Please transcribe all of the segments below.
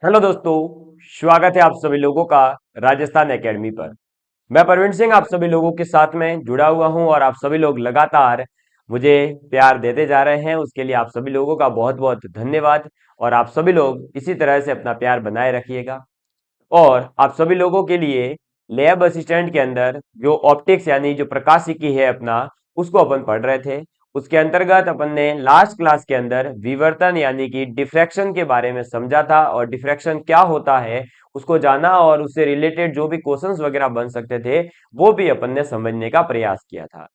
Hello दोस्तों, स्वागत है आप सभी लोगों का राजस्थान एकेडमी पर। मैं परवीन सिंह आप सभी लोगों के साथ में जुड़ा हुआ हूं और आप सभी लोग लगातार मुझे प्यार देते जा रहे हैं। उसके लिए आप सभी लोगों का बहुत बहुत धन्यवाद। और आप सभी लोग इसी तरह से अपना प्यार बनाए रखिएगा। और आप सभी लोगों के लिए लैब असिस्टेंट के अंदर जो ऑप्टिक्स यानी जो प्रकाशिकी है अपना, उसको अपन पढ़ रहे थे। उसके अंतर्गत अपन ने लास्ट क्लास के अंदर विवर्तन यानी कि डिफ्रैक्शन के बारे में समझा था और डिफ्रैक्शन क्या होता है उसको जाना और उससे रिलेटेड जो भी क्वेश्चंस वगैरह बन सकते थे वो भी अपन ने समझने का प्रयास किया था।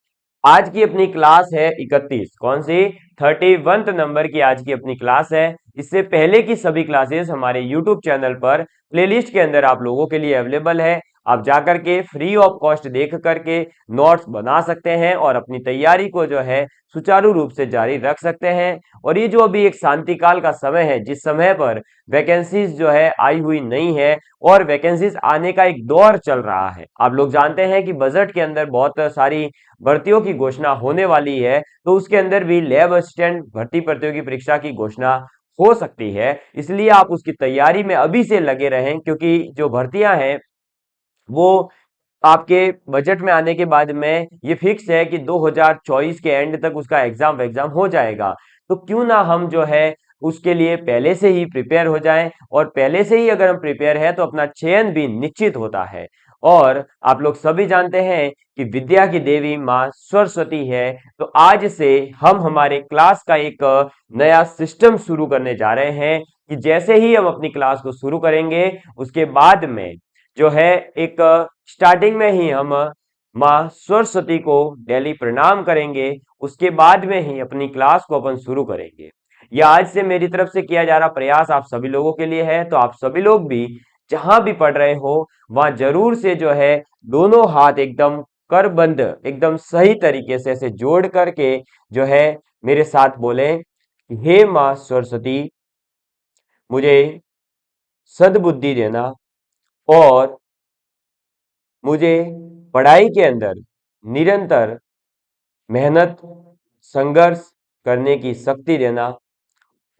आज की अपनी क्लास है 31। कौन सी? 31 नंबर की आज की अपनी क्लास है। इससे पहले की सभी क्लासेस हमारे यूट्यूब चैनल पर प्लेलिस्ट के अंदर आप लोगों के लिए अवेलेबल है। आप जाकर के फ्री ऑफ कॉस्ट देख करके नोट्स बना सकते हैं और अपनी तैयारी को जो है सुचारू रूप से जारी रख सकते हैं। और ये जो अभी एक शांति काल का समय है, जिस समय पर वैकेंसीज जो है आई हुई नहीं है और वैकेंसीज आने का एक दौर चल रहा है। आप लोग जानते हैं कि बजट के अंदर बहुत सारी भर्तियों की घोषणा होने वाली है, तो उसके अंदर भी लैब असिस्टेंट भर्ती प्रतियोगी परीक्षा की घोषणा हो सकती है। इसलिए आप उसकी तैयारी में अभी से लगे रहें, क्योंकि जो भर्तियां हैं वो आपके बजट में आने के बाद में ये फिक्स है कि 2024 के एंड तक उसका एग्जाम हो जाएगा। तो क्यों ना हम जो है उसके लिए पहले से ही प्रिपेयर हो जाएं। और पहले से ही अगर हम प्रिपेयर है तो अपना चयन भी निश्चित होता है। और आप लोग सभी जानते हैं कि विद्या की देवी माँ सरस्वती है। तो आज से हम हमारे क्लास का एक नया सिस्टम शुरू करने जा रहे हैं कि जैसे ही हम अपनी क्लास को शुरू करेंगे उसके बाद में जो है एक स्टार्टिंग में ही हम माँ सरस्वती को डेली प्रणाम करेंगे। उसके बाद में ही अपनी क्लास को अपन शुरू करेंगे। यह आज से मेरी तरफ से किया जा रहा प्रयास आप सभी लोगों के लिए है। तो आप सभी लोग भी जहां भी पढ़ रहे हो वहां जरूर से जो है दोनों हाथ एकदम करबंद एकदम सही तरीके से ऐसे जोड़ करके जो है मेरे साथ बोले, हे माँ सरस्वती, मुझे सद्बुद्धि देना और मुझे पढ़ाई के अंदर निरंतर मेहनत संघर्ष करने की शक्ति देना।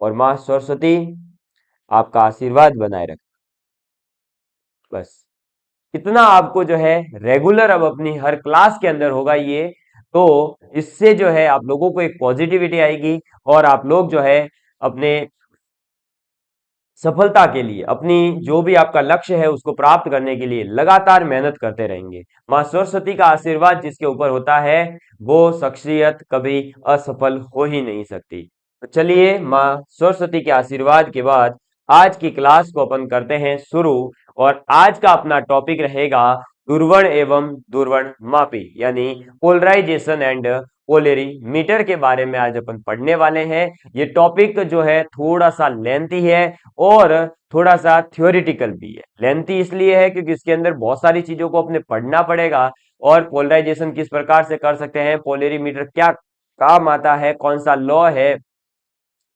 और मां सरस्वती आपका आशीर्वाद बनाए रख। बस इतना आपको जो है रेगुलर अब अपनी हर क्लास के अंदर होगा ये। तो इससे जो है आप लोगों को एक पॉजिटिविटी आएगी और आप लोग जो है अपने सफलता के लिए, अपनी जो भी आपका लक्ष्य है उसको प्राप्त करने के लिए लगातार मेहनत करते रहेंगे। मां सरस्वती का आशीर्वाद जिसके ऊपर होता है वो शख्सियत कभी असफल हो ही नहीं सकती। तो चलिए मां सरस्वती के आशीर्वाद के बाद आज की क्लास को अपन करते हैं शुरू। और आज का अपना टॉपिक रहेगा दुर्वर्ण एवं दुर्वर्ण मापी यानी पोलराइजेशन एंड पोलेरीमीटर के बारे में आज अपन पढ़ने वाले हैं। ये टॉपिक जो है थोड़ा सा लेंथी है और थोड़ा सा थ्योरेटिकल भी है। लेंथी इसलिए है क्योंकि इसके अंदर बहुत सारी चीजों को अपने पढ़ना पड़ेगा। और पोलराइजेशन किस प्रकार से कर सकते हैं, पोलेरीमीटर क्या काम आता है, कौन सा लॉ है,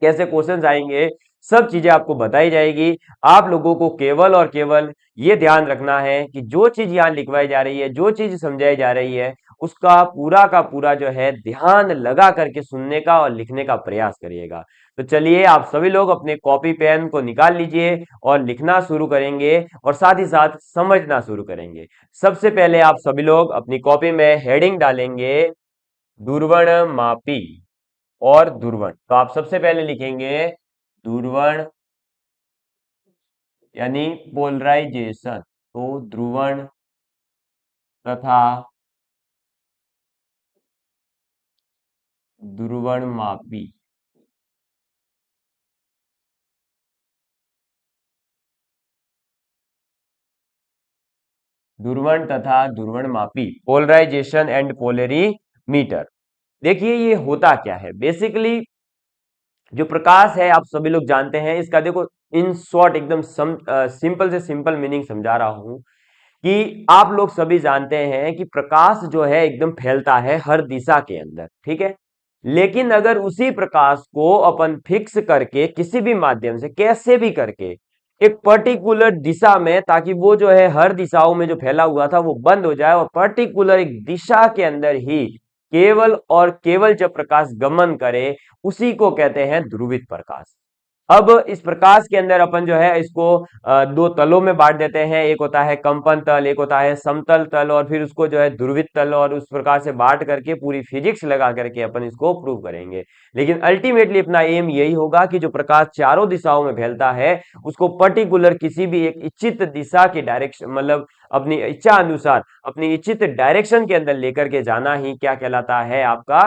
कैसे क्वेश्चंस आएंगे, सब चीजें आपको बताई जाएगी। आप लोगों को केवल और केवल ये ध्यान रखना है कि जो चीज यहाँ लिखवाई जा रही है, जो चीज समझाई जा रही है, उसका पूरा का पूरा जो है ध्यान लगा करके सुनने का और लिखने का प्रयास करिएगा। तो चलिए आप सभी लोग अपने कॉपी पेन को निकाल लीजिए और लिखना शुरू करेंगे और साथ ही साथ समझना शुरू करेंगे। सबसे पहले आप सभी लोग अपनी कॉपी में हेडिंग डालेंगे दुर्वर्ण मापी और दुर्वर्ण। तो आप सबसे पहले लिखेंगे दुर्वर्ण यानी पोलराइजेशन, तो ध्रुवण तथा ध्रुवण मापी। ध्रुवण तथा ध्रुवण मापी, पोलराइजेशन एंड पोलेरीमीटर। देखिए ये होता क्या है बेसिकली। जो प्रकाश है आप सभी लोग जानते हैं, इसका देखो इन शॉर्ट एकदम सिंपल से सिंपल मीनिंग समझा रहा हूं कि आप लोग सभी जानते हैं कि प्रकाश जो है एकदम फैलता है हर दिशा के अंदर, ठीक है। लेकिन अगर उसी प्रकाश को अपन फिक्स करके किसी भी माध्यम से कैसे भी करके एक पर्टिकुलर दिशा में, ताकि वो जो है हर दिशाओं में जो फैला हुआ था वो बंद हो जाए और पर्टिकुलर एक दिशा के अंदर ही केवल और केवल जब प्रकाश गमन करे, उसी को कहते हैं ध्रुवित प्रकाश। अब इस प्रकाश के अंदर अपन जो है इसको दो तलों में बांट देते हैं, एक होता है कंपन तल, एक होता है समतल तल, और फिर उसको जो है ध्रुवित तल, और उस प्रकार से बांट करके पूरी फिजिक्स लगा करके अपन इसको प्रूव करेंगे। लेकिन अल्टीमेटली अपना एम यही होगा कि जो प्रकाश चारों दिशाओं में फैलता है उसको पर्टिकुलर किसी भी एक इच्छित दिशा की डायरेक्शन, मतलब अपनी इच्छा अनुसार अपनी इच्छित डायरेक्शन के अंदर लेकर के जाना ही क्या कहलाता है, आपका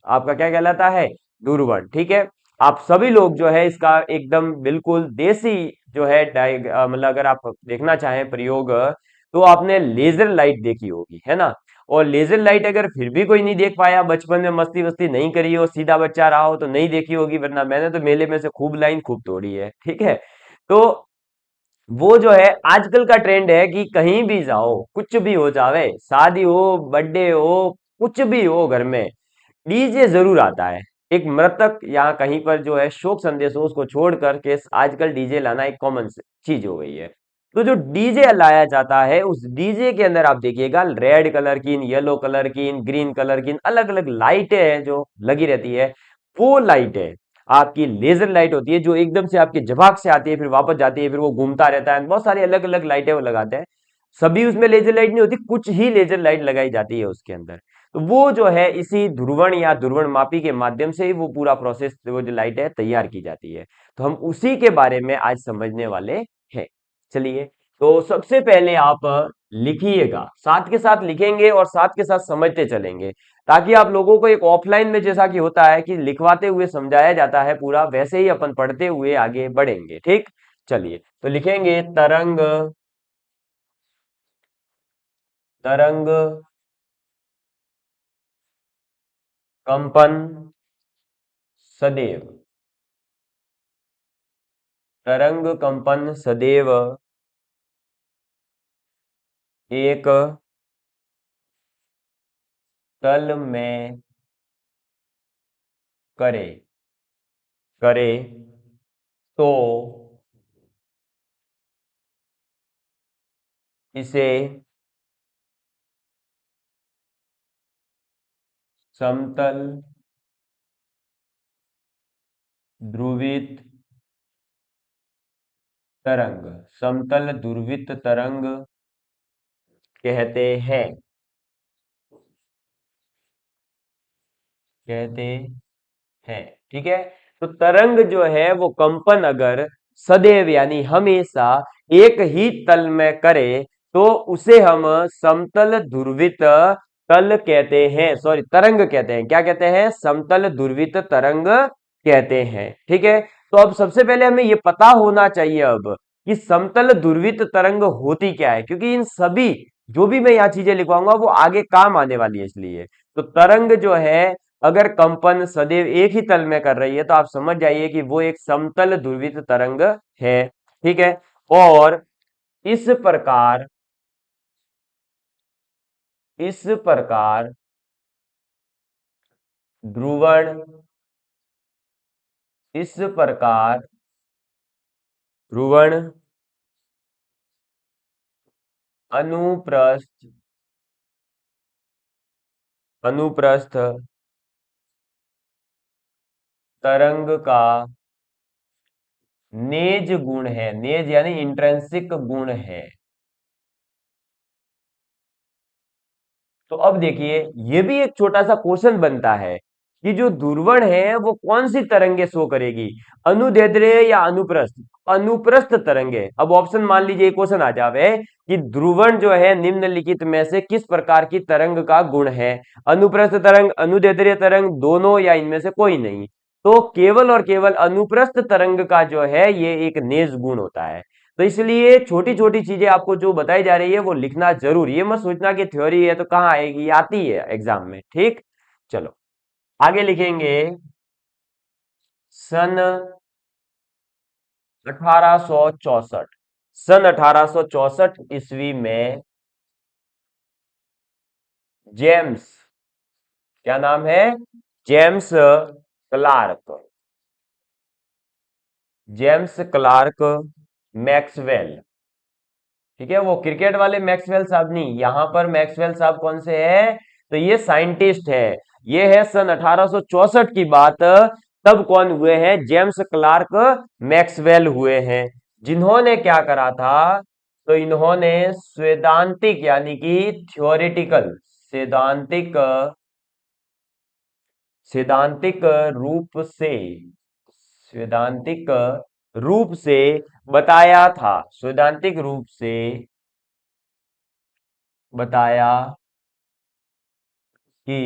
आपका क्या कहलाता है, दूरबीन। ठीक है। आप सभी लोग जो है इसका एकदम बिल्कुल देसी जो है मतलब अगर आप देखना चाहें प्रयोग, तो आपने लेजर लाइट देखी होगी, है ना। और लेजर लाइट अगर फिर भी कोई नहीं देख पाया, बचपन में मस्ती वस्ती नहीं करी हो, सीधा बच्चा रहा हो, तो नहीं देखी होगी, वरना मैंने तो मेले में से खूब लाइन खूब तोड़ी है। ठीक है। तो वो जो है आजकल का ट्रेंड है कि कहीं भी जाओ, कुछ भी हो जावे, शादी हो, बर्थडे हो, कुछ भी हो, घर में डीजे जरूर आता है। एक मृतक या कहीं पर जो है शोक संदेश हो, उसको छोड़ करके आजकल डीजे लाना एक कॉमन चीज हो गई है। तो जो डीजे लाया जाता है, उस डीजे के अंदर आप देखिएगा रेड कलर की, येलो कलर की, ग्रीन कलर की अलग अलग लाइटें हैं जो लगी रहती है। वो लाइटें आपकी लेजर लाइट होती है, जो एकदम से आपके जवाब से आती है, फिर वापस जाती है, फिर वो घूमता रहता है, बहुत सारी अलग अलग लाइटें वो लगाते हैं। सभी उसमें लेजर लाइट नहीं होती, कुछ ही लेजर लाइट लगाई जाती है उसके अंदर। तो वो जो है इसी ध्रुवण या ध्रुवण मापी के माध्यम से ही वो पूरा प्रोसेस, वो जो लाइट है तैयार की जाती है। तो हम उसी के बारे में आज समझने वाले हैं। चलिए, तो सबसे पहले आप लिखिएगा, साथ के साथ लिखेंगे और साथ के साथ समझते चलेंगे, ताकि आप लोगों को एक ऑफलाइन में जैसा कि होता है कि लिखवाते हुए समझाया जाता है पूरा, वैसे ही अपन पढ़ते हुए आगे बढ़ेंगे। ठीक। चलिए, तो लिखेंगे तरंग, तरंग कंपन सदैव, तरंग कंपन सदैव एक तल में करे, करे तो इसे समतल ध्रुवित तरंग, समतल ध्रुवित तरंग कहते हैं, कहते है। ठीक है। तो तरंग जो है वो कंपन अगर सदैव यानी हमेशा एक ही तल में करे, तो उसे हम समतल ध्रुवित तल कहते हैं, सॉरी तरंग कहते हैं। क्या कहते हैं? समतल ध्रुवित तरंग कहते हैं। ठीक है। तो अब सबसे पहले हमें यह पता होना चाहिए अब कि समतल ध्रुवित तरंग होती क्या है, क्योंकि इन सभी जो भी मैं यहाँ चीजें लिखवाऊंगा वो आगे काम आने वाली है, इसलिए। तो तरंग जो है अगर कंपन सदैव एक ही तल में कर रही है, तो आप समझ जाइए कि वो एक समतल ध्रुवित तरंग है। ठीक है। और इस प्रकार, इस प्रकार ध्रुवण, इस प्रकार ध्रुवण अनुप्रस्थ, अनुप्रस्थ तरंग का नेज गुण है, नेज यानी इंट्रिंसिक गुण है। तो अब देखिए, ये भी एक छोटा सा क्वेश्चन बनता है कि जो ध्रुवण है वो कौन सी तरंगे शो करेगी, अनुदैर्ध्य या अनुप्रस्थ? अनुप्रस्थ तरंगे। अब ऑप्शन मान लीजिए क्वेश्चन आ जावे कि ध्रुवण जो है निम्नलिखित में से किस प्रकार की तरंग का गुण है, अनुप्रस्थ तरंग, अनुदैर्ध्य तरंग, दोनों, या इनमें से कोई नहीं। तो केवल और केवल अनुप्रस्थ तरंग का जो है ये एक नेज गुण होता है। तो इसलिए छोटी छोटी चीजें आपको जो बताई जा रही है वो लिखना जरूरी है, मत सोचना कि थ्योरी है तो कहाँ आएगी, आती है एग्जाम में। ठीक। चलो, आगे लिखेंगे सन 1864, सन 1864 ईस्वी में जेम्स, क्या नाम है? James Clerk, James Clerk Maxwell. ठीक है। वो क्रिकेट वाले मैक्सवेल साहब नहीं, यहां पर मैक्सवेल साहब कौन से हैं? तो ये साइंटिस्ट है। ये है सन 1864 की बात, तब कौन हुए हैं? जेम्स क्लार्क मैक्सवेल हुए हैं, जिन्होंने क्या करा था? तो इन्होंने सैद्धांतिक यानी कि थ्योरेटिकल, सैद्धांतिक सैद्धांतिक रूप से, सैद्धांतिक रूप से बताया था, सैद्धांतिक रूप से बताया कि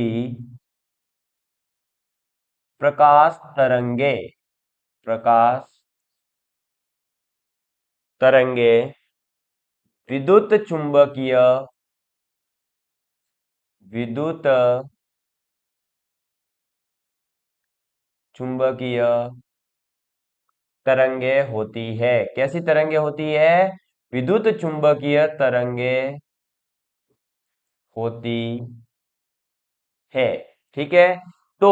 प्रकाश तरंगे, प्रकाश तरंगे विद्युत चुंबकीय, विद्युत चुंबकीय तरंगे होती है। कैसी तरंगे होती है? विद्युत चुंबकीय तरंगे होती है। ठीक है। तो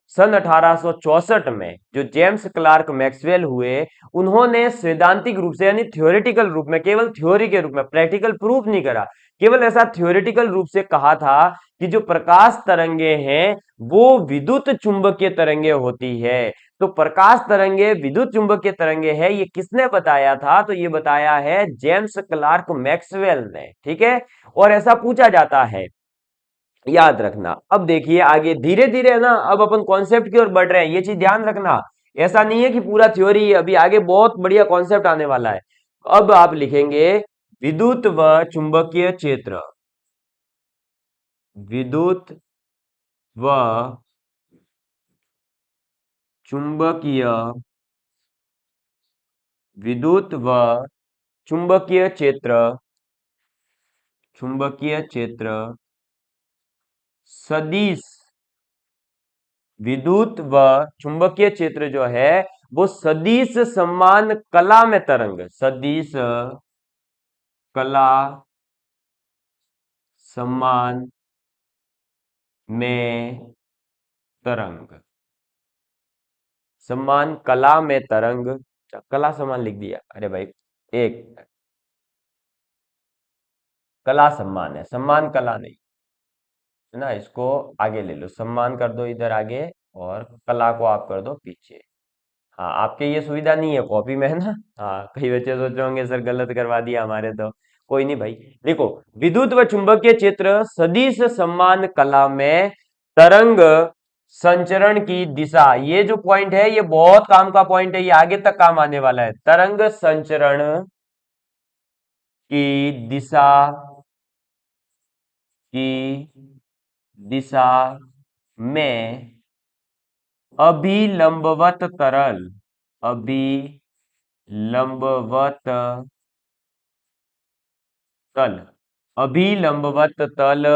सन 1864 में जो जेम्स क्लार्क मैक्सवेल हुए, उन्होंने सैद्धांतिक रूप से यानी थ्योरेटिकल रूप में, केवल थ्योरी के रूप में, प्रैक्टिकल प्रूफ नहीं करा, केवल ऐसा थ्योरेटिकल रूप से कहा था कि जो प्रकाश तरंगे हैं वो विद्युत चुंबकीय तरंगे होती है। तो प्रकाश तरंगे विद्युत चुंबकीय तरंगे है, ये किसने बताया था? तो ये बताया है जेम्स क्लार्क मैक्सवेल ने। ठीक है। और ऐसा पूछा जाता है, याद रखना। अब देखिए आगे धीरे धीरे है ना, अब अपन कॉन्सेप्ट की ओर बढ़ रहे हैं, ये चीज ध्यान रखना। ऐसा नहीं है कि पूरा थ्योरी, अभी आगे बहुत बढ़िया कॉन्सेप्ट आने वाला है। अब आप लिखेंगे विद्युत व चुंबकीय क्षेत्र, विद्युत व चुंबकीय, विद्युत व चुंबकीय क्षेत्र, चुंबकीय क्षेत्र सदिश, विद्युत व चुंबकीय क्षेत्र जो है वो सदिश समान कला में तरंग, सदिश कला समान में तरंग, समान कला में तरंग, अच्छा, कला समान लिख दिया, अरे भाई एक कला सम्मान है, सम्मान कला नहीं है ना, इसको आगे ले लो, सम्मान कर दो इधर आगे और कला को आप कर दो पीछे। हाँ, आपके ये सुविधा नहीं है कॉपी में, है ना। हाँ, कई बच्चे सोच रहे होंगे सर गलत करवा दिया हमारे, तो कोई नहीं भाई। देखो, विद्युत व चुंबकीय क्षेत्र सदिश समान कला में तरंग संचरण की दिशा, ये जो पॉइंट है ये बहुत काम का पॉइंट है, ये आगे तक काम आने वाला है। तरंग संचरण की दिशा, की दिशा में अभिलंबवत तरल, अभिलंबवत तल, अभिलंबवत तल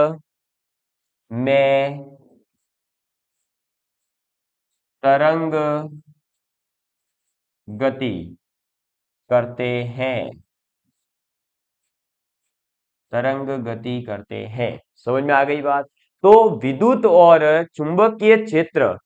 में तरंग गति करते हैं, तरंग गति करते हैं। समझ में आ गई बात? तो विद्युत और चुंबकीय क्षेत्र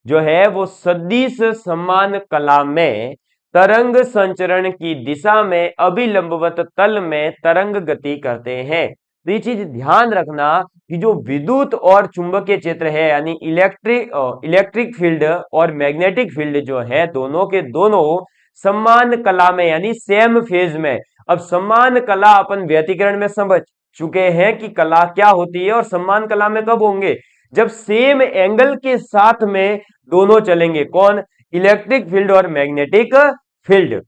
जो है वो सदिश समान कला में तरंग संचरण की दिशा में अभिलंबवत तल में तरंग गति करते हैं। तो ये चीज ध्यान रखना कि जो विद्युत और चुंबकीय क्षेत्र है यानी इलेक्ट्रिक फील्ड और मैग्नेटिक फील्ड जो है, दोनों के दोनों समान कला में यानी सेम फेज में। अब समान कला अपन व्यतिकरण में समझ चुके हैं कि कला क्या होती है, और समान कला में कब होंगे? जब सेम एंगल के साथ में दोनों चलेंगे। कौन? इलेक्ट्रिक फील्ड और मैग्नेटिक फील्ड।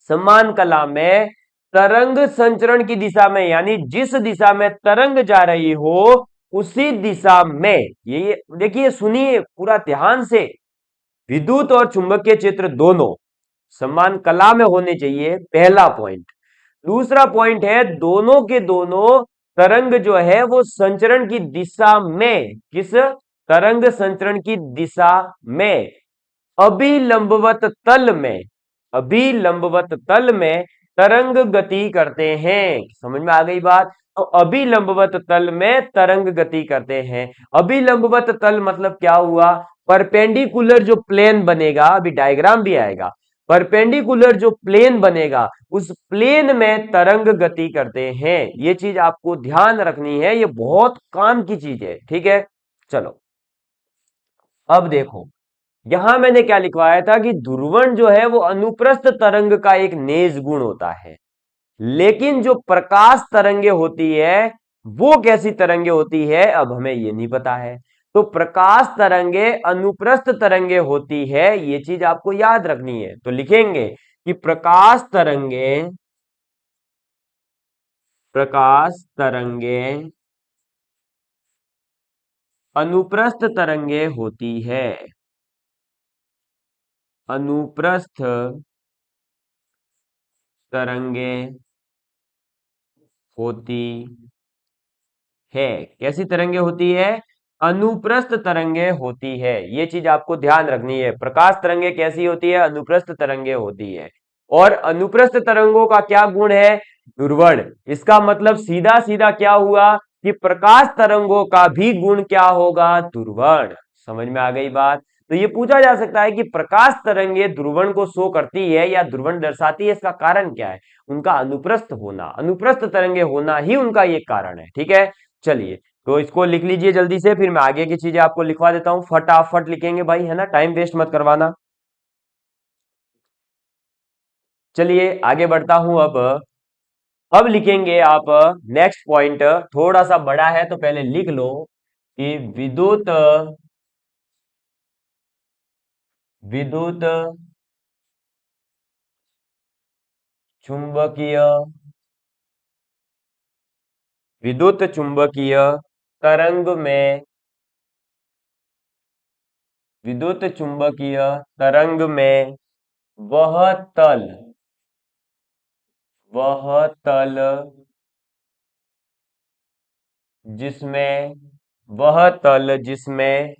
समान कला में तरंग संचरण की दिशा में यानी जिस दिशा में तरंग जा रही हो उसी दिशा में, ये देखिए सुनिए पूरा ध्यान से, विद्युत और चुंबकीय क्षेत्र दोनों समान कला में होने चाहिए, पहला पॉइंट। दूसरा पॉइंट है दोनों के दोनों तरंग जो है वो संचरण की दिशा में, किस? तरंग संचरण की दिशा में अभिलंबवत तल में, अभिलंबवत तल में तरंग गति करते हैं। समझ में आ गई बात? तो अभिलंबवत तल में तरंग गति करते हैं। अभिलंबवत तल मतलब क्या हुआ? परपेंडिकुलर जो प्लेन बनेगा, अभी डायग्राम भी आएगा, परपेंडिकुलर जो प्लेन बनेगा उस प्लेन में तरंग गति करते हैं। ये चीज आपको ध्यान रखनी है, ये बहुत काम की चीज है। ठीक है, चलो अब देखो, यहां मैंने क्या लिखवाया था कि ध्रुवण जो है वो अनुप्रस्थ तरंग का एक नेज गुण होता है, लेकिन जो प्रकाश तरंगे होती है वो कैसी तरंगे होती है अब हमें ये नहीं पता है। तो प्रकाश तरंगे अनुप्रस्थ तरंगे होती है, ये चीज आपको याद रखनी है। तो लिखेंगे कि प्रकाश तरंगे अनुप्रस्थ तरंगे होती है, अनुप्रस्थ तरंगे होती है। कैसी तरंगे होती है? अनुप्रस्थ तरंगे होती है। ये चीज आपको ध्यान रखनी है। प्रकाश तरंगे कैसी होती है? अनुप्रस्थ तरंगे होती है। और अनुप्रस्थ तरंगों का क्या गुण है? ध्रुवण। इसका मतलब सीधा सीधा क्या हुआ कि प्रकाश तरंगों का भी गुण क्या होगा? ध्रुवण। समझ में आ गई बात? तो ये पूछा जा सकता है कि प्रकाश तरंगे ध्रुवण को शो करती है या ध्रुवण दर्शाती है, इसका कारण क्या है? उनका अनुप्रस्थ होना, अनुप्रस्थ तरंगे होना ही उनका ये कारण है। ठीक है, चलिए तो इसको लिख लीजिए जल्दी से, फिर मैं आगे की चीजें आपको लिखवा देता हूं। फटाफट लिखेंगे भाई, है ना, टाइम वेस्ट मत करवाना। चलिए आगे बढ़ता हूं। अब लिखेंगे आप नेक्स्ट पॉइंट, थोड़ा सा बड़ा है तो पहले लिख लो कि विद्युत चुंबकीय विद्युत चुंबकीय तरंग में विद्युत चुंबकीय तरंग में वह तल वह तल जिसमें जिसमें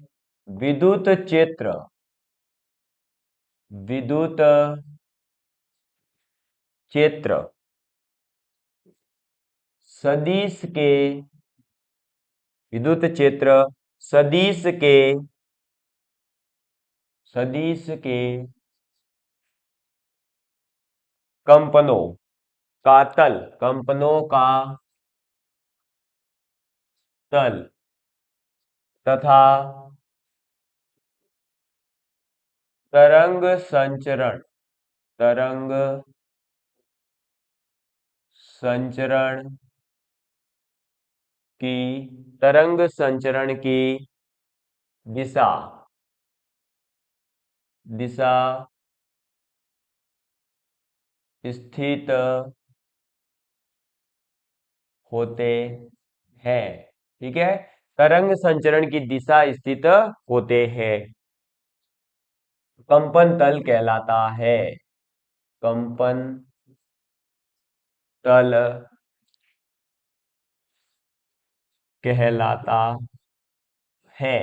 विद्युत क्षेत्र विद्युत क्षेत्र सदिश के विद्युत क्षेत्र सदिश के सदिश के कंपनों कंपनों का तल तथा तरंग संचरण तरंग संचरण की तरंग संचरण की दिशा दिशा स्थित होते हैं। ठीक है, तरंग संचरण की दिशा स्थित होते हैं, कंपन तल कहलाता है। कंपन तल कहलाता है।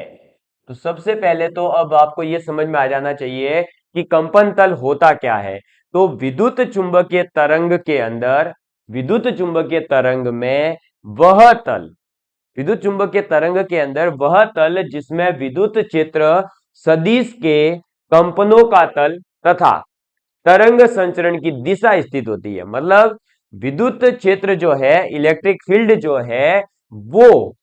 तो सबसे पहले तो अब आपको यह समझ में आ जाना चाहिए कि कंपन तल होता क्या है। तो विद्युत चुंबकीय तरंग में वह तल विद्युत चुंबकीय तरंग के अंदर वह तल जिसमें विद्युत क्षेत्र सदिश के कंपनों का तल तथा तरंग संचरण की दिशा स्थित होती है। मतलब विद्युत क्षेत्र जो है, इलेक्ट्रिक फील्ड जो है, वो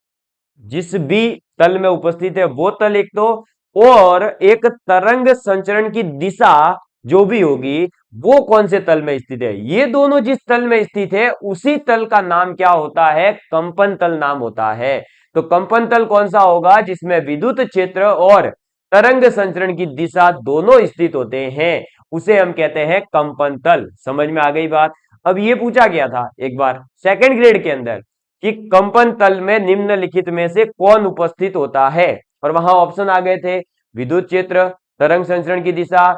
जिस भी तल में उपस्थित है वो तल एक तो, और एक तरंग संचरण की दिशा जो भी होगी वो कौन से तल में स्थित है, ये दोनों जिस तल में स्थित है उसी तल का नाम क्या होता है? कंपन तल नाम होता है। तो कंपन तल कौन सा होगा? जिसमें विद्युत क्षेत्र और तरंग संचरण की दिशा दोनों स्थित होते हैं, उसे हम कहते हैं कंपन तल। समझ में आ गई बात? अब ये पूछा गया था एक बार सेकंड ग्रेड के अंदर कि कंपन तल में निम्नलिखित में से कौन उपस्थित होता है, और वहां ऑप्शन आ गए थे विद्युत क्षेत्र, तरंग संचरण की दिशा,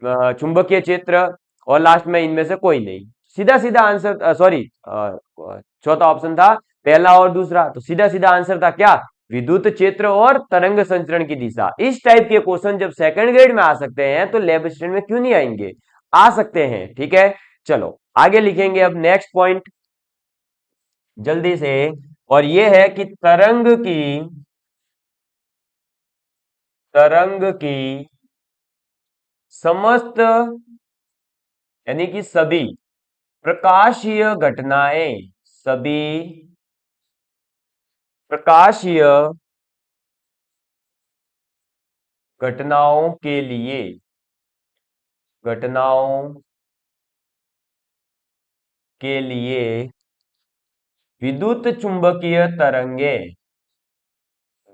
चुंबकीय क्षेत्र, और लास्ट में इनमें से कोई नहीं। सीधा सीधा आंसर, सॉरी, चौथा ऑप्शन था पहला और दूसरा, तो सीधा सीधा आंसर था क्या? विद्युत क्षेत्र और तरंग संचरण की दिशा। इस टाइप के क्वेश्चन जब सेकंड ग्रेड में आ सकते हैं तो लैब स्टैंड में क्यों नहीं आएंगे? आ सकते हैं। ठीक है, चलो आगे लिखेंगे अब नेक्स्ट पॉइंट जल्दी से, और यह है कि तरंग की समस्त यानी कि सभी प्रकाशीय घटनाएं सभी प्रकाशीय घटनाओं के लिए, घटनाओं के लिए विद्युत चुंबकीय तरंगे,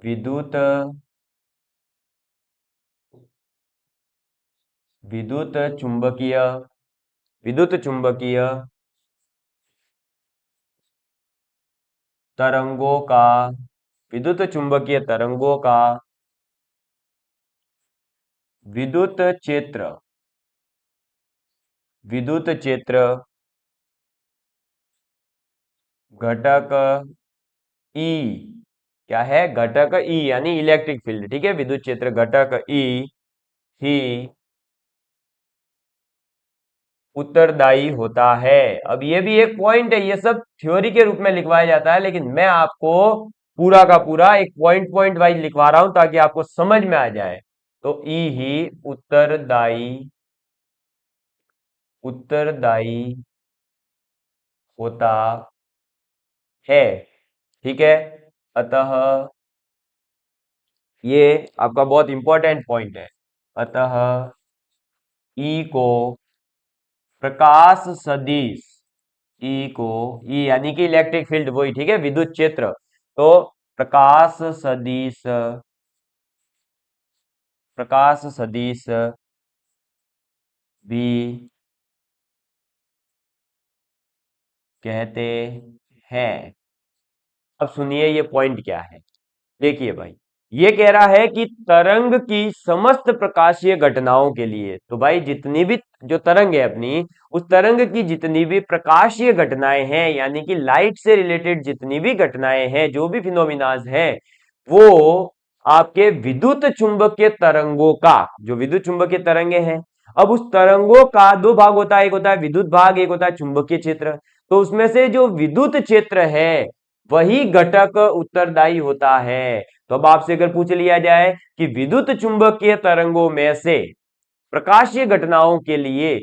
विद्युत विद्युत चुंबकीय विद्युत चुंबकीय तरंगों का, विद्युत चुंबकीय तरंगों का विद्युत क्षेत्र, विद्युत क्षेत्र घटक ई, क्या है, घटक ई यानी इलेक्ट्रिक फील्ड, ठीक है, विद्युत क्षेत्र घटक ई ही उत्तरदायी होता है। अब ये भी एक पॉइंट है, ये सब थ्योरी के रूप में लिखवाया जाता है, लेकिन मैं आपको पूरा का पूरा एक पॉइंट पॉइंट वाइज लिखवा रहा हूं ताकि आपको समझ में आ जाए। तो ई ही उत्तरदायी, उत्तरदायी होता है, ठीक है। अतः ये आपका बहुत इंपॉर्टेंट पॉइंट है। अतः ई को प्रकाश सदिश, ई को, ई यानी कि इलेक्ट्रिक फील्ड वही, ठीक है, विद्युत क्षेत्र, तो प्रकाश सदिश, प्रकाश सदिश भी कहते हैं। अब सुनिए ये पॉइंट क्या है। देखिए भाई, ये कह रहा है कि तरंग की समस्त प्रकाशीय घटनाओं के लिए, तो भाई जितनी भी जो तरंग है अपनी, उस तरंग की जितनी भी प्रकाशीय घटनाएं हैं, यानी कि लाइट से रिलेटेड जितनी भी घटनाएं हैं, जो भी फिनोमिनाज हैं, वो आपके विद्युत चुंबकीय तरंगों का, जो विद्युत चुंबकीय तरंगे हैं, अब उस तरंगों का दो भाग होता है, एक होता है विद्युत भाग, एक होता है चुंबकीय क्षेत्र। तो उसमें से जो विद्युत क्षेत्र है वही घटक उत्तरदायी होता है। तो अब आपसे अगर पूछ लिया जाए कि विद्युत चुंबकीय तरंगों में से प्रकाशीय घटनाओं के लिए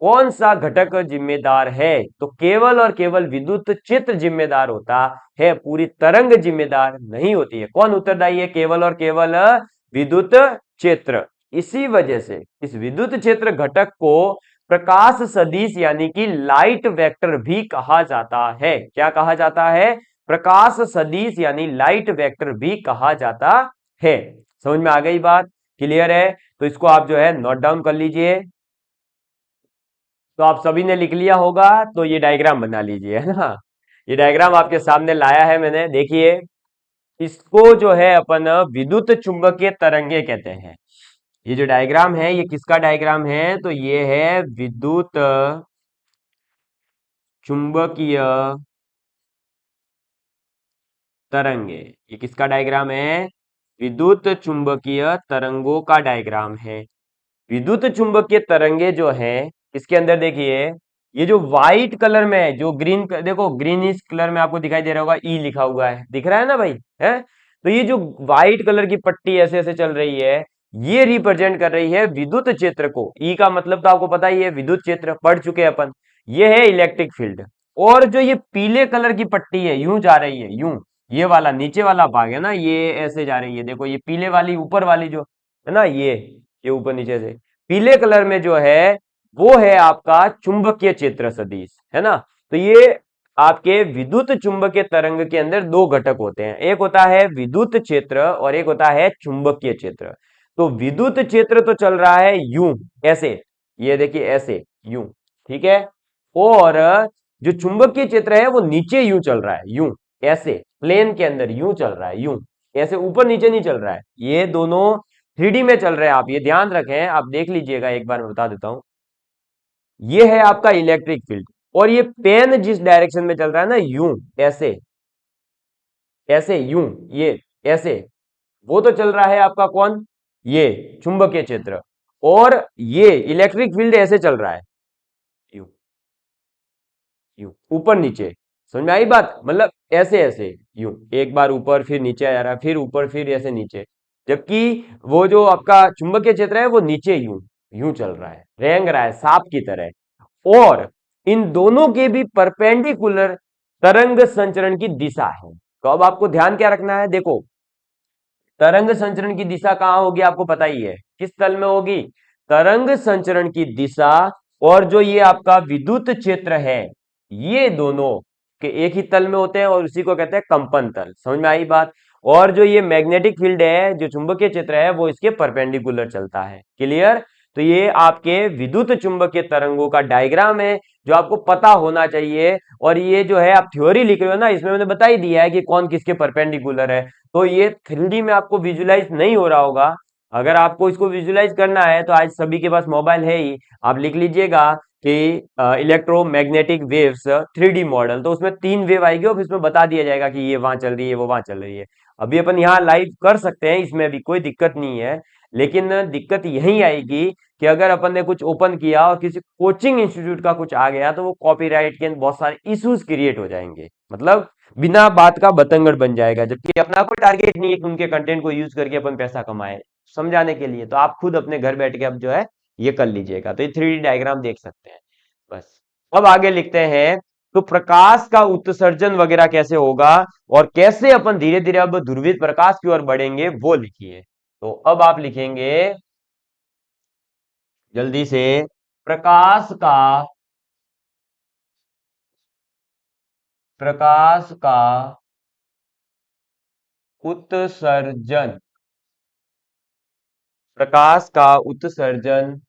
कौन सा घटक जिम्मेदार है, तो केवल और केवल विद्युत क्षेत्र जिम्मेदार होता है, पूरी तरंग जिम्मेदार नहीं होती है। कौन उत्तरदायी है, केवल और केवल विद्युत क्षेत्र। इसी वजह से इस विद्युत क्षेत्र घटक को प्रकाश सदिश यानी कि लाइट वेक्टर भी कहा जाता है। क्या कहा जाता है, प्रकाश सदिश यानी लाइट वेक्टर भी कहा जाता है। समझ में आ गई बात, क्लियर है? तो इसको आप जो है नोट डाउन कर लीजिए। तो आप सभी ने लिख लिया होगा, तो ये डायग्राम बना लीजिए, है ना। ये डायग्राम आपके सामने लाया है मैंने, देखिए। इसको जो है अपन विद्युत चुंबकीय तरंगे कहते हैं। ये जो डायग्राम है ये किसका डायग्राम है, तो ये है विद्युत चुंबकीय तरंगे। ये किसका डायग्राम है, विद्युत चुंबकीय तरंगों का डायग्राम है। विद्युत चुंबकीय तरंगे जो है, इसके अंदर देखिए, ये जो व्हाइट कलर में है, जो ग्रीन, देखो ग्रीनिश कलर में आपको दिखाई दे रहा होगा, ई लिखा हुआ है, दिख रहा है ना भाई, है। तो ये जो व्हाइट कलर की पट्टी ऐसे ऐसे चल रही है, ये रिप्रेजेंट कर रही है विद्युत क्षेत्र को। ई का मतलब तो आपको पता ही है, विद्युत क्षेत्र पढ़ चुके हैं अपन। ये है इलेक्ट्रिक फील्ड। और जो ये पीले कलर की पट्टी है, यूं जा रही है, यूं, ये वाला नीचे वाला भाग है ना, ये ऐसे जा रही है, देखो ये पीले वाली ऊपर वाली जो है ना, ये ऊपर नीचे से पीले कलर में जो है, वो है आपका चुंबकीय क्षेत्र सदिश, है ना। तो ये आपके विद्युत चुंबकीय तरंग के अंदर दो घटक होते हैं, एक होता है विद्युत क्षेत्र और एक होता है चुंबकीय क्षेत्र। तो विद्युत क्षेत्र तो चल रहा है यूं, ऐसे, ये देखिए ऐसे, यूं, ठीक है। और जो चुंबकीय क्षेत्र है वो नीचे यूं चल रहा है, यूं, ऐसे प्लेन के अंदर यूं चल रहा है, यूं, ऐसे ऊपर नीचे नहीं चल रहा है। ये दोनों 3D में चल रहे हैं, आप ये ध्यान रखें, आप देख लीजिएगा, एक बार मैं बता देता हूं। ये है आपका इलेक्ट्रिक फील्ड, और ये पेन जिस डायरेक्शन में चल रहा है ना, यूं, ऐसे ऐसे, यूं, ये ऐसे, वो तो चल रहा है आपका कौन, ये चुंबकीय क्षेत्र। और ये इलेक्ट्रिक फील्ड ऐसे चल रहा है, यूं, यूं, ऊपर नीचे। समझ में आई बात, मतलब ऐसे ऐसे, यूं, एक बार ऊपर फिर नीचे आ रहा है, फिर ऊपर फिर ऐसे नीचे। जबकि वो जो आपका चुंबकीय क्षेत्र है वो नीचे यूं, यूं चल रहा है, रेंग रहा है सांप की तरह। और इन दोनों के भी परपेंडिकुलर तरंग संचरण की दिशा है। तो अब आपको ध्यान क्या रखना है, देखो, तरंग संचरण की दिशा कहाँ होगी आपको पता ही है, किस तल में होगी? तरंग संचरण की दिशा और जो ये आपका विद्युत क्षेत्र है, ये दोनों के एक ही तल में होते हैं और उसी को कहते हैं कंपन तल। समझ में आई बात? और जो ये मैग्नेटिक फील्ड है, जो चुंबकीय क्षेत्र है, वो इसके परपेंडिकुलर चलता है। क्लियर? तो ये आपके विद्युत चुंबकीय तरंगों का डायग्राम है जो आपको पता होना चाहिए। और ये जो है आप थ्योरी लिख रहे हो ना, इसमें मैंने बता ही दिया है कि कौन किसके परपेंडिकुलर है। तो ये 3D में आपको विजुलाइज नहीं हो रहा होगा। अगर आपको इसको विजुलाइज करना है तो आज सभी के पास मोबाइल है ही, आप लिख लीजिएगा कि इलेक्ट्रोमैग्नेटिक वेव्स 3D मॉडल। तो उसमें 3 वेव आएगी और इसमें बता दिया जाएगा कि ये वहां चल रही है, वो वहां चल रही है। अभी अपन यहाँ लाइव कर सकते हैं, इसमें भी कोई दिक्कत नहीं है। लेकिन दिक्कत यही आएगी कि अगर अपन ने कुछ ओपन किया और किसी कोचिंग इंस्टीट्यूट का कुछ आ गया तो वो कॉपीराइट के बहुत सारे इश्यूज क्रिएट हो जाएंगे। मतलब बिना बात का बतंगड़ बन जाएगा, जबकि अपना कोई टारगेट नहीं है कि उनके कंटेंट को यूज करके अपन पैसा कमाए। समझाने के लिए तो आप खुद अपने घर बैठ के अब जो है ये कर लीजिएगा। तो ये 3D डायग्राम देख सकते हैं। बस अब आगे लिखते हैं। तो प्रकाश का उत्सर्जन वगैरह कैसे होगा और कैसे अपन धीरे धीरे अब ध्रुवित प्रकाश की ओर बढ़ेंगे वो लिखिए। तो अब आप लिखेंगे जल्दी से, प्रकाश का उत्सर्जन, प्रकाश का उत्सर्जन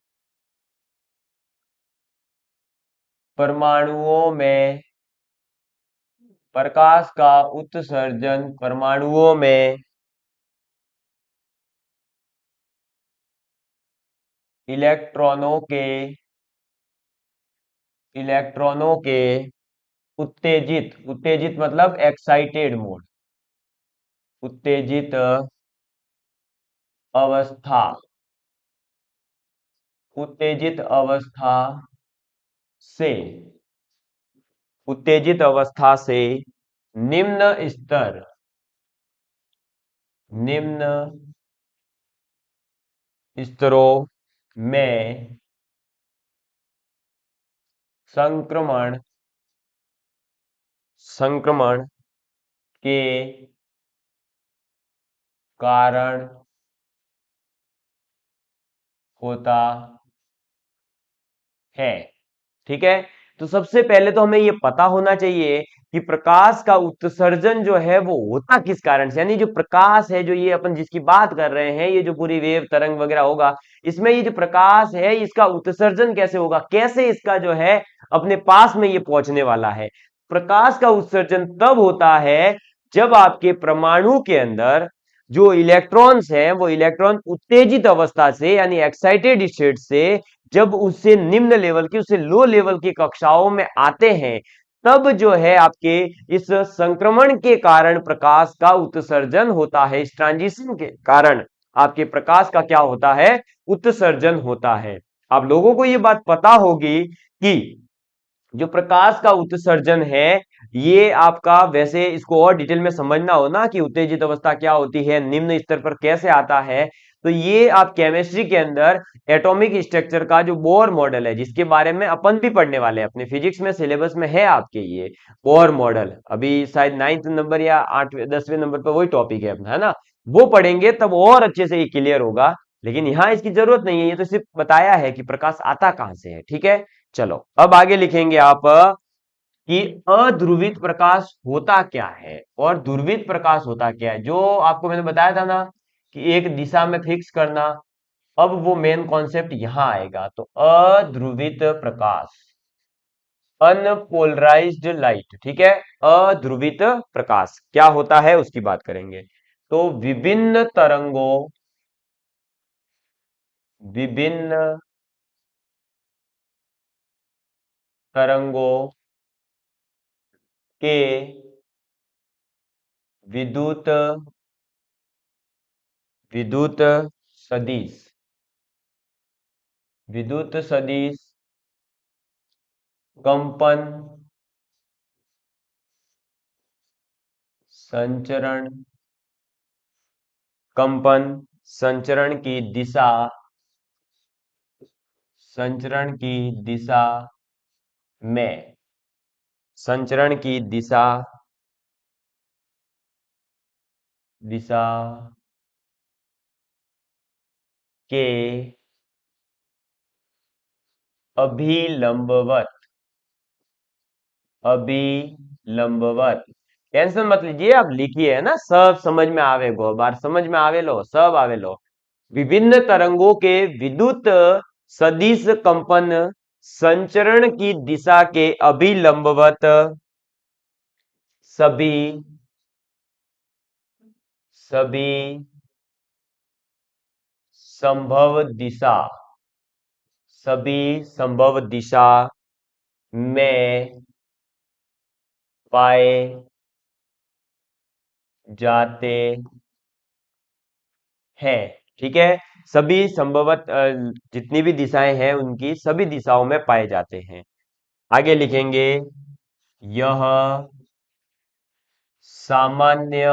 परमाणुओं में, प्रकाश का उत्सर्जन परमाणुओं में इलेक्ट्रॉनों के, इलेक्ट्रॉनों के उत्तेजित, उत्तेजित मतलब एक्साइटेड मोड, उत्तेजित अवस्था, उत्तेजित अवस्था से, उत्तेजित अवस्था से निम्न स्तर, निम्न स्तरों में संक्रमण, संक्रमण के कारण होता है। ठीक है? तो सबसे पहले तो हमें ये पता होना चाहिए कि प्रकाश का उत्सर्जन जो है वो होता किस कारण से, यानी जो प्रकाश है, जो ये अपन जिसकी बात कर रहे हैं, ये जो पूरी वेव तरंग वगैरह होगा, इसमें ये जो प्रकाश है इसका उत्सर्जन कैसे होगा, कैसे इसका जो है अपने पास में ये पहुंचने वाला है। प्रकाश का उत्सर्जन तब होता है जब आपके परमाणु के अंदर जो इलेक्ट्रॉन्स हैं वो इलेक्ट्रॉन उत्तेजित अवस्था से यानी एक्साइटेड स्टेट से जब उससे निम्न लेवल की, उससे लो लेवल की कक्षाओं में आते हैं, तब जो है आपके इस संक्रमण के कारण प्रकाश का उत्सर्जन होता है। इस ट्रांजिशन के कारण आपके प्रकाश का क्या होता है? उत्सर्जन होता है। आप लोगों को यह बात पता होगी कि जो प्रकाश का उत्सर्जन है ये आपका, वैसे इसको और डिटेल में समझना हो ना कि उत्तेजित अवस्था क्या होती है, निम्न स्तर पर कैसे आता है, तो ये आप केमिस्ट्री के अंदर एटॉमिक स्ट्रक्चर का जो बोर मॉडल है, जिसके बारे में अपन भी पढ़ने वाले हैं, अपने फिजिक्स में सिलेबस में है आपके ये बोर मॉडल, अभी शायद 9th नंबर या 8वें 10वें नंबर पर वही टॉपिक है अपना, है ना? वो पढ़ेंगे तब और अच्छे से ये क्लियर होगा। लेकिन यहाँ इसकी जरूरत नहीं है, ये तो सिर्फ बताया है कि प्रकाश आता कहां से है। ठीक है? चलो अब आगे लिखेंगे आप कि अध्रुवित प्रकाश होता क्या है और ध्रुवित प्रकाश होता क्या है। जो आपको मैंने बताया था ना कि एक दिशा में फिक्स करना, अब वो मेन कॉन्सेप्ट यहां आएगा। तो अध्रुवित प्रकाश, अनपोलराइज्ड लाइट, ठीक है? अध्रुवित प्रकाश क्या होता है उसकी बात करेंगे। तो विभिन्न तरंगों, विभिन्न तरंगों के विद्युत, विद्युत सदिश, विद्युत सदिश कंपन संचरण, कंपन संचरण की दिशा, संचरण की दिशा में, संचरण की दिशा, दिशा के अभिलंबवत, अभिलंबवत। टेंशन मत लीजिए, आप लिखिए, है ना, सब समझ में आवे गो, बार समझ में आवे लो, सब आवे लो। विभिन्न तरंगों के विद्युत सदिश कंपन संचरण की दिशा के अभिलंबवत सभी सभी संभव दिशा, सभी संभव दिशा में पाए जाते हैं। ठीक है, सभी संभवत जितनी भी दिशाएं हैं उनकी सभी दिशाओं में पाए जाते हैं। आगे लिखेंगे, यह सामान्य,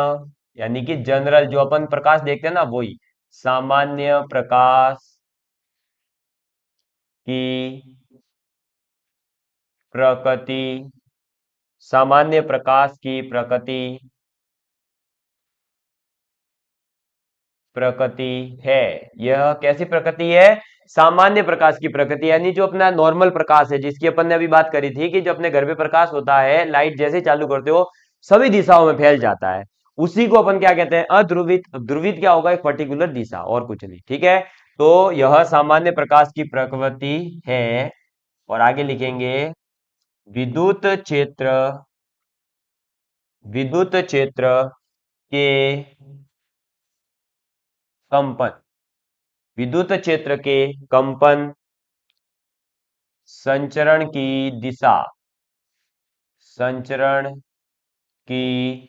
यानी कि जनरल, जो अपन प्रकाश देखते हैं ना, वही सामान्य प्रकाश की प्रकृति, सामान्य प्रकाश की प्रकृति प्रकृति है। यह कैसी प्रकृति है? सामान्य प्रकाश की प्रकृति, यानी जो अपना नॉर्मल प्रकाश है, जिसकी अपन ने अभी बात करी थी कि जो अपने घर पे प्रकाश होता है, लाइट जैसे चालू करते हो सभी दिशाओं में फैल जाता है, उसी को अपन क्या कहते हैं? अध्रुवित। ध्रुवित क्या होगा? एक पर्टिकुलर दिशा, और कुछ नहीं। ठीक है, तो यह सामान्य प्रकाश की प्रकृति है। और आगे लिखेंगे, विद्युत क्षेत्र, विद्युत क्षेत्र के कंपन, विद्युत क्षेत्र के कंपन संचरण की दिशा, संचरण की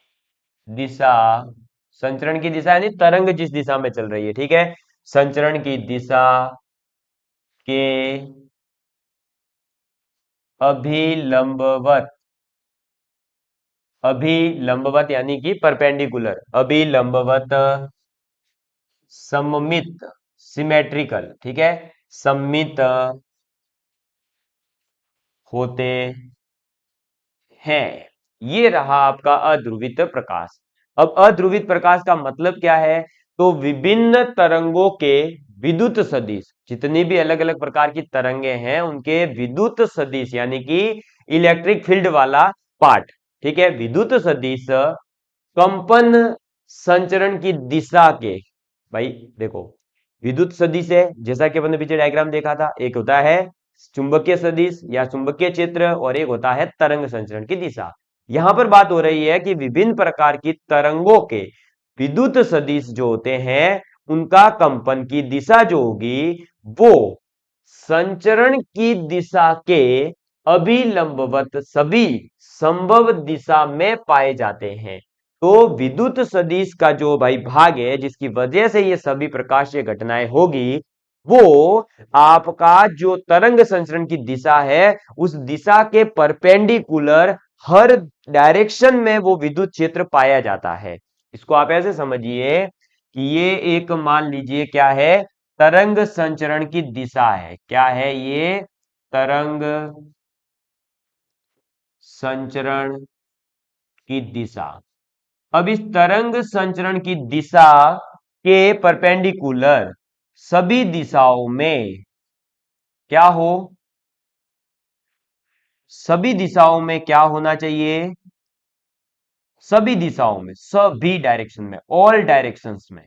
दिशा, संचरण की दिशा यानी तरंग जिस दिशा में चल रही है, ठीक है, संचरण की दिशा के अभिलंबवत, अभिलंबवत यानी कि परपेंडिकुलर, अभिलंबवत सममित, सिमेट्रिकल, ठीक है, सममित होते हैं। ये रहा आपका अध्रुवित प्रकाश। अब अध्रुवित प्रकाश का मतलब क्या है? तो विभिन्न तरंगों के विद्युत सदिश, जितनी भी अलग अलग प्रकार की तरंगे हैं उनके विद्युत सदिश, यानी कि इलेक्ट्रिक फील्ड वाला पार्ट, ठीक है, विद्युत सदिश कंपन संचरण की दिशा के, भाई देखो, विद्युत सदिश है, जैसा कि अपन ने पीछे डायग्राम देखा था, एक होता है चुंबकीय सदिश या चुंबकीय क्षेत्र, और एक होता है तरंग संचरण की दिशा। यहां पर बात हो रही है कि विभिन्न प्रकार की तरंगों के विद्युत सदिश जो होते हैं उनका कंपन की दिशा जो होगी वो संचरण की दिशा के अभिलंबवत सभी संभव दिशा में पाए जाते हैं। तो विद्युत सदिश का जो भाई भाग है, जिसकी वजह से ये सभी प्रकाशीय घटनाएं होगी, वो आपका जो तरंग संचरण की दिशा है उस दिशा के परपेंडिकुलर हर डायरेक्शन में वो विद्युत क्षेत्र पाया जाता है। इसको आप ऐसे समझिए कि ये एक, मान लीजिए क्या है, तरंग संचरण की दिशा है। क्या है ये? तरंग संचरण की दिशा। अब इस तरंग संचरण की दिशा के परपेंडिकुलर सभी दिशाओं में क्या हो? सभी दिशाओं में क्या होना चाहिए? सभी दिशाओं में, सभी डायरेक्शन में, ऑल डायरेक्शंस में,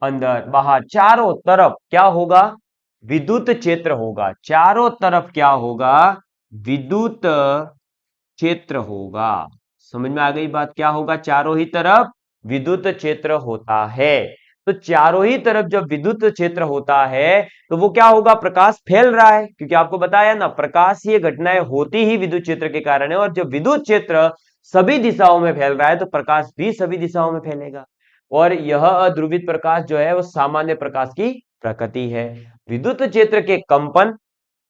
अंदर बाहर चारों तरफ क्या होगा? विद्युत क्षेत्र होगा। चारों तरफ क्या होगा? विद्युत क्षेत्र होगा। समझ में आ गई बात? क्या होगा? चारों ही तरफ विद्युत क्षेत्र होता है। तो चारों ही तरफ जब विद्युत क्षेत्र होता है तो वो क्या होगा? प्रकाश फैल रहा है, क्योंकि आपको बताया ना, प्रकाशीय घटनाएं होती ही विद्युत क्षेत्र के कारण है, और जब विद्युत क्षेत्र सभी दिशाओं में फैल रहा है तो प्रकाश भी सभी दिशाओं में फैलेगा। और यह अध्रुवित प्रकाश जो है वो सामान्य प्रकाश की प्रकृति है। विद्युत क्षेत्र के कंपन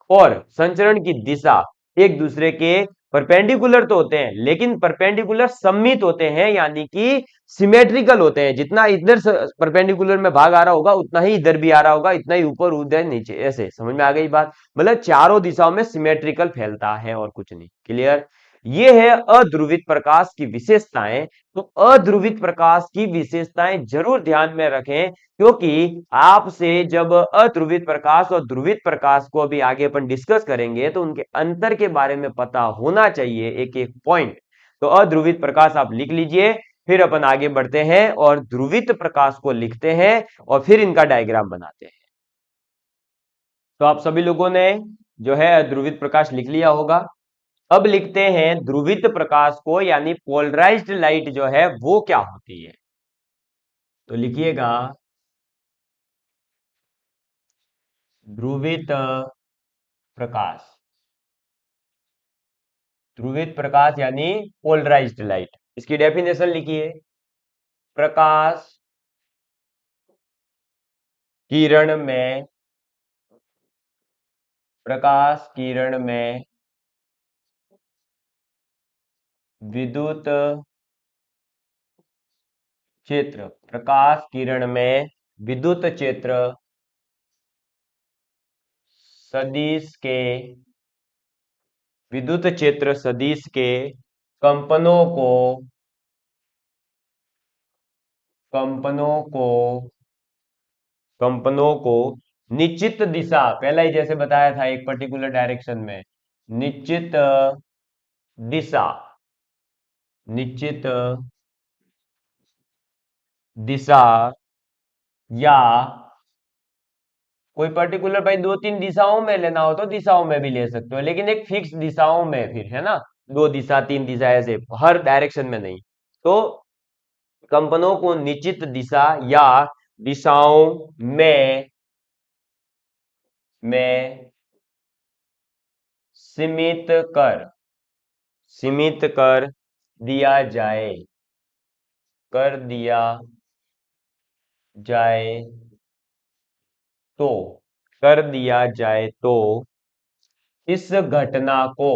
और संचरण की दिशा एक दूसरे के परपेंडिकुलर तो होते हैं, लेकिन परपेंडिकुलर सममित होते हैं, यानी कि सिमेट्रिकल होते हैं। जितना इधर परपेंडिकुलर में भाग आ रहा होगा उतना ही इधर भी आ रहा होगा, इतना ही ऊपर उधर नीचे, ऐसे। समझ में आ गई बात? मतलब चारों दिशाओं में सिमेट्रिकल फैलता है और कुछ नहीं। क्लियर? ये है अध्रुवित प्रकाश की विशेषताएं। तो अध्रुवित प्रकाश की विशेषताएं जरूर ध्यान में रखें, क्योंकि आपसे जब अध्रुवित प्रकाश और ध्रुवित प्रकाश को अभी आगे अपन डिस्कस करेंगे तो उनके अंतर के बारे में पता होना चाहिए, एक एक पॉइंट। तो अध्रुवित प्रकाश आप लिख लीजिए, फिर अपन आगे बढ़ते हैं और ध्रुवित प्रकाश को लिखते हैं और फिर इनका डायग्राम बनाते हैं। तो आप सभी लोगों ने जो है ध्रुवित प्रकाश लिख लिया होगा। अब लिखते हैं ध्रुवित प्रकाश को, यानी पोलराइज्ड लाइट जो है वो क्या होती है। तो लिखिएगा ध्रुवित प्रकाश। ध्रुवित प्रकाश यानी पोलराइज्ड लाइट। इसकी डेफिनेशन लिखिए, प्रकाश किरण में, प्रकाश किरण में विद्युत क्षेत्र, प्रकाश किरण में विद्युत क्षेत्र सदिश के, विद्युत क्षेत्र सदिश के कंपनों को, कंपनों को, कंपनों को निश्चित दिशा, पहला ही जैसे बताया था एक पर्टिकुलर डायरेक्शन में, निश्चित दिशा, निश्चित दिशा या कोई पर्टिकुलर भाई दो तीन दिशाओं में लेना हो तो दिशाओं में भी ले सकते हो, लेकिन एक फिक्स दिशाओं में फिर है ना, दो दिशा तीन दिशा ऐसे हर डायरेक्शन में नहीं। तो कंपनों को निश्चित दिशा या दिशाओं में सीमित कर, सीमित कर दिया जाए, कर दिया जाए तो, कर दिया जाए तो इस घटना को,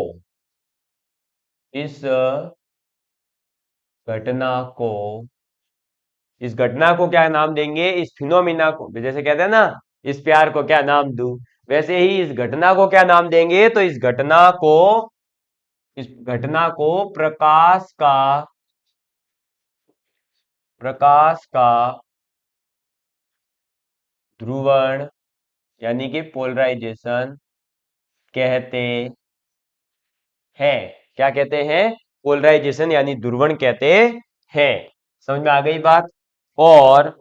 इस घटना को, इस घटना को क्या नाम देंगे, इस फिनोमिना को, जैसे कहते हैं ना इस प्यार को क्या नाम दूं, वैसे ही इस घटना को क्या नाम देंगे, तो इस घटना को, इस घटना को प्रकाश का, प्रकाश का ध्रुवण यानी कि पोलराइजेशन कहते हैं। क्या कहते हैं, पोलराइजेशन यानी ध्रुवण कहते हैं। समझ में आ गई बात। और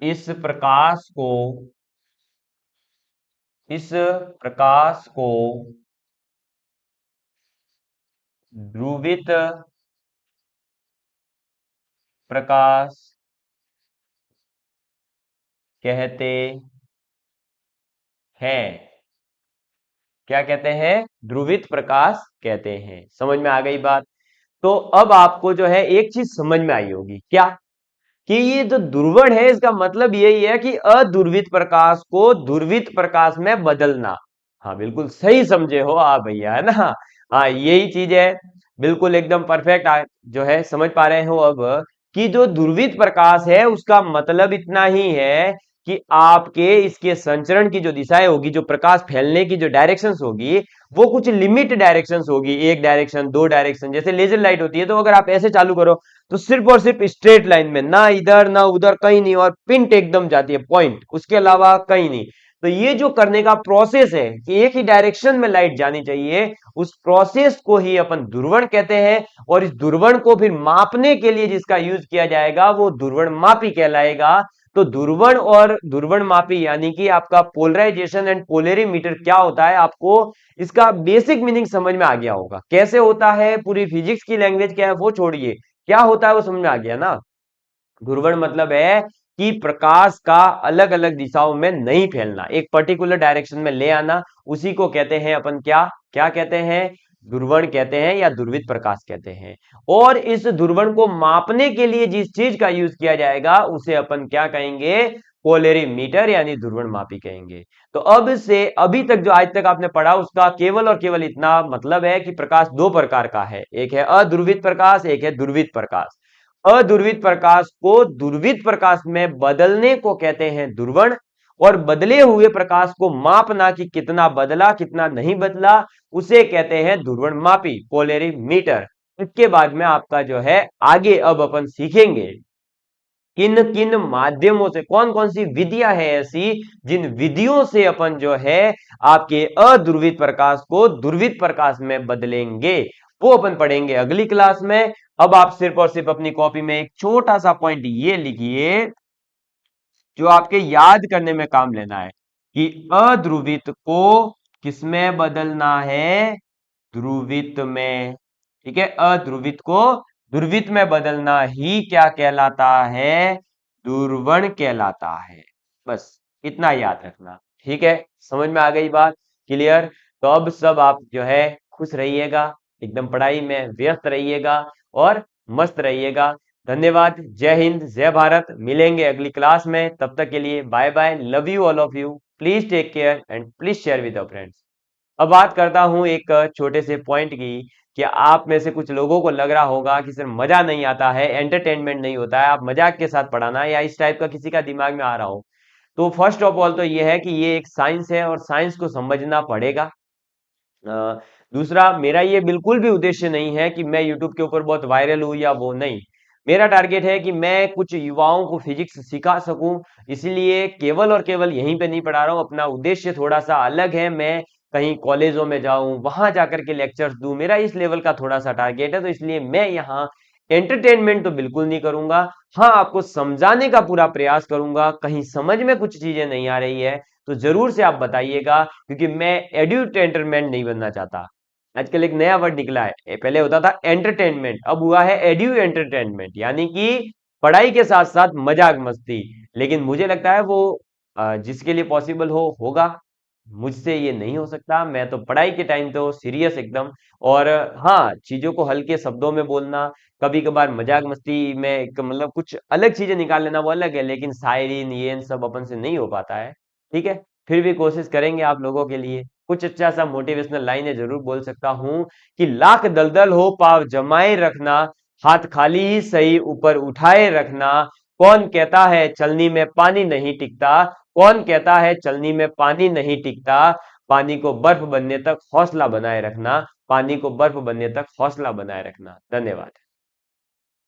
इस प्रकाश को, इस प्रकाश को ध्रुवित प्रकाश कहते हैं। क्या कहते हैं, ध्रुवित प्रकाश कहते हैं। समझ में आ गई बात। तो अब आपको जो है एक चीज समझ में आई होगी, क्या, कि ये जो ध्रुवण है इसका मतलब यही है कि अध्रुवित प्रकाश को ध्रुवित प्रकाश में बदलना। हाँ बिल्कुल सही समझे हो आप भैया, है ना। हाँ यही चीज है, बिल्कुल एकदम परफेक्ट जो है समझ पा रहे हो अब, कि जो ध्रुवित प्रकाश है उसका मतलब इतना ही है कि आपके इसके संचरण की जो दिशाएं होगी, जो प्रकाश फैलने की जो डायरेक्शंस होगी, वो कुछ लिमिट डायरेक्शंस होगी, एक डायरेक्शन दो डायरेक्शन। जैसे लेजर लाइट होती है, तो अगर आप ऐसे चालू करो तो सिर्फ और सिर्फ स्ट्रेट लाइन में, ना इधर ना उधर कहीं नहीं, और पिंट एकदम जाती है पॉइंट, उसके अलावा कहीं नहीं। तो ये जो करने का प्रोसेस है कि एक ही डायरेक्शन में लाइट जानी चाहिए, उस प्रोसेस को ही अपन ध्रुवण कहते हैं। और इस ध्रुवण को फिर मापने के लिए जिसका यूज किया जाएगा वो ध्रुवण मापी कहलाएगा। तो ध्रुवण और ध्रुवण मापी यानी कि आपका पोलराइजेशन एंड पोलरीमीटर क्या होता है, आपको इसका बेसिक मीनिंग समझ में आ गया होगा। कैसे होता है, पूरी फिजिक्स की लैंग्वेज क्या है वो छोड़िए, क्या होता है वो समझ में आ गया ना। ध्रुवण मतलब है कि प्रकाश का अलग अलग दिशाओं में नहीं फैलना, एक पर्टिकुलर डायरेक्शन में ले आना, उसी को कहते हैं अपन क्या, क्या कहते हैं, ध्रुवण कहते हैं या ध्रुवित प्रकाश कहते हैं। और इस ध्रुवण को मापने के लिए जिस चीज का यूज किया जाएगा उसे अपन क्या कहेंगे, पोलरीमीटर यानी ध्रुवण मापी कहेंगे। तो अब से अभी तक जो आज तक आपने पढ़ा उसका केवल और केवल इतना मतलब है कि प्रकाश दो प्रकार का है, एक है अध्रुवित प्रकाश, एक है ध्रुवित प्रकाश। अध्रुवित प्रकाश को ध्रुवित प्रकाश में बदलने को कहते हैं ध्रुवण, और बदले हुए प्रकाश को मापना कि कितना बदला कितना नहीं बदला, उसे कहते हैं ध्रुवणमापी पोलरीमीटर। इसके बाद में आपका जो है आगे अब अपन सीखेंगे किन किन माध्यमों से, कौन कौन सी विधियां है ऐसी जिन विधियों से अपन जो है आपके अध्रुवित प्रकाश को ध्रुवित प्रकाश में बदलेंगे, वो अपन पढ़ेंगे अगली क्लास में। अब आप सिर्फ और सिर्फ अपनी कॉपी में एक छोटा सा पॉइंट ये लिखिए जो आपके याद करने में काम लेना है कि अध्रुवित को किसमें बदलना है, ध्रुवित में। ठीक है, अध्रुवित को ध्रुवित में बदलना ही क्या कहलाता है, ध्रुवण कहलाता है। बस इतना याद रखना। ठीक है, समझ में आ गई बात, क्लियर। तो अब सब आप जो है खुश रहिएगा, एकदम पढ़ाई में व्यस्त रहिएगा और मस्त रहिएगा। धन्यवाद, जय हिंद, जय भारत। मिलेंगे अगली क्लास में, तब तक के लिए bye bye, love you all of you, please take care and please share with your friends. अब बात करता हूं एक छोटे से पॉइंट की कि आप में से कुछ लोगों को लग रहा होगा कि सर मजा नहीं आता है, एंटरटेनमेंट नहीं होता है, आप मजाक के साथ पढ़ाना, या इस टाइप का किसी का दिमाग में आ रहा हो। तो फर्स्ट ऑफ ऑल तो ये है कि ये एक साइंस है और साइंस को समझना पड़ेगा। दूसरा, मेरा ये बिल्कुल भी उद्देश्य नहीं है कि मैं यूट्यूब के ऊपर बहुत वायरल हूं या वो नहीं। मेरा टारगेट है कि मैं कुछ युवाओं को फिजिक्स सिखा सकूं, इसलिए केवल और केवल यहीं पे नहीं पढ़ा रहा हूं। अपना उद्देश्य थोड़ा सा अलग है, मैं कहीं कॉलेजों में जाऊं, वहां जाकर के लेक्चर्स दूं, मेरा इस लेवल का थोड़ा सा टारगेट है। तो इसलिए मैं यहाँ एंटरटेनमेंट तो बिल्कुल नहीं करूंगा, हाँ आपको समझाने का पूरा प्रयास करूंगा। कहीं समझ में कुछ चीजें नहीं आ रही है तो जरूर से आप बताइएगा, क्योंकि मैं एड्यूटेनमेंट नहीं बनना चाहता। आजकल एक नया वर्ड निकला है, पहले होता था एंटरटेनमेंट, अब हुआ है एड्यू एंटरटेनमेंट, यानी कि पढ़ाई के साथ साथ मजाक मस्ती। लेकिन मुझे लगता है वो जिसके लिए पॉसिबल हो होगा, मुझसे ये नहीं हो सकता। मैं तो पढ़ाई के टाइम तो सीरियस एकदम। और हाँ, चीजों को हल्के शब्दों में बोलना, कभी कभार मजाक मस्ती में मतलब कुछ अलग चीजें निकाल लेना वो अलग है, लेकिन शायरी ये इन सब अपन से नहीं हो पाता है। ठीक है, फिर भी कोशिश करेंगे आप लोगों के लिए। कुछ अच्छा सा मोटिवेशनल लाइनें जरूर बोल सकता हूं कि लाख दलदल हो पाव जमाए रखना, हाथ खाली ही सही ऊपर उठाए रखना, कौन कहता है चलनी में पानी नहीं टिकता, कौन कहता है चलनी में पानी नहीं टिकता, पानी को बर्फ बनने तक हौसला बनाए रखना, पानी को बर्फ बनने तक हौसला बनाए रखना। धन्यवाद।